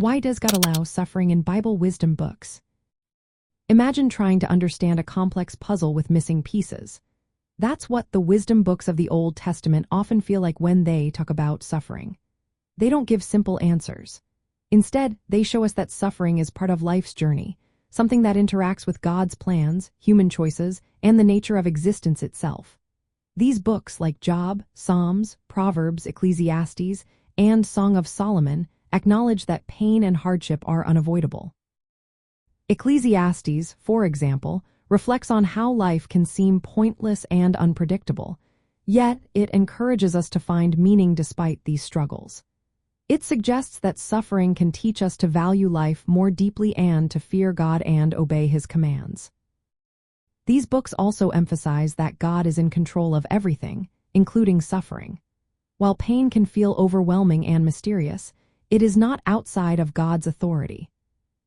Why does God allow suffering in Bible wisdom books? Imagine trying to understand a complex puzzle with missing pieces. That's what the wisdom books of the Old Testament often feel like when they talk about suffering. They don't give simple answers. Instead, they show us that suffering is part of life's journey, something that interacts with God's plans, human choices, and the nature of existence itself. These books, like Job, Psalms, Proverbs, Ecclesiastes, and Song of Solomon, acknowledge that pain and hardship are unavoidable. Ecclesiastes, for example, reflects on how life can seem pointless and unpredictable, yet it encourages us to find meaning despite these struggles. It suggests that suffering can teach us to value life more deeply and to fear God and obey His commands. These books also emphasize that God is in control of everything, including suffering. While pain can feel overwhelming and mysterious, it is not outside of God's authority.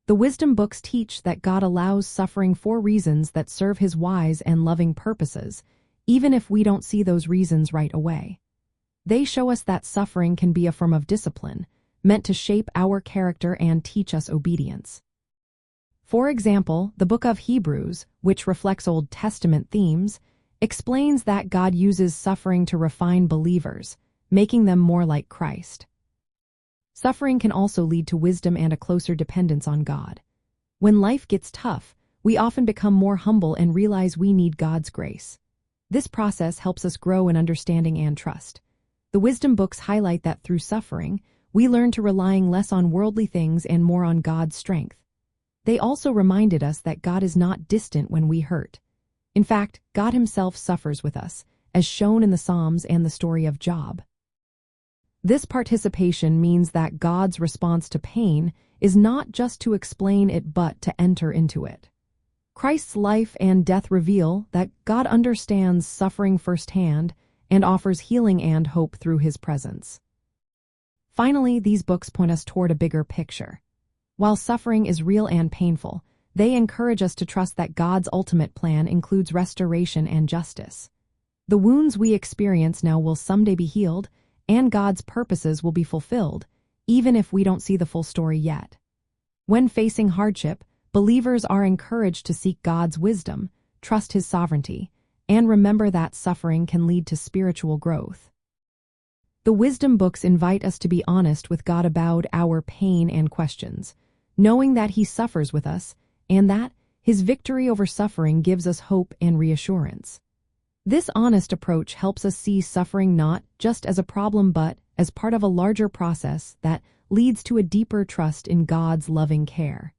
The wisdom books teach that God allows suffering for reasons that serve His wise and loving purposes, even if we don't see those reasons right away. They show us that suffering can be a form of discipline, meant to shape our character and teach us obedience. For example, the book of Hebrews, which reflects Old Testament themes, explains that God uses suffering to refine believers, making them more like Christ. Suffering can also lead to wisdom and a closer dependence on God. When life gets tough, we often become more humble and realize we need God's grace. This process helps us grow in understanding and trust. The wisdom books highlight that through suffering, we learn to relying less on worldly things and more on God's strength. They also reminded us that God is not distant when we hurt. In fact, God Himself suffers with us, as shown in the Psalms and the story of Job. This participation means that God's response to pain is not just to explain it but to enter into it. Christ's life and death reveal that God understands suffering firsthand and offers healing and hope through His presence. Finally, these books point us toward a bigger picture. While suffering is real and painful, they encourage us to trust that God's ultimate plan includes restoration and justice. The wounds we experience now will someday be healed, and God's purposes will be fulfilled, even if we don't see the full story yet. When facing hardship, believers are encouraged to seek God's wisdom, trust His sovereignty, and remember that suffering can lead to spiritual growth. The wisdom books invite us to be honest with God about our pain and questions, knowing that He suffers with us and that His victory over suffering gives us hope and reassurance. This honest approach helps us see suffering not just as a problem but as part of a larger process that leads to a deeper trust in God's loving care.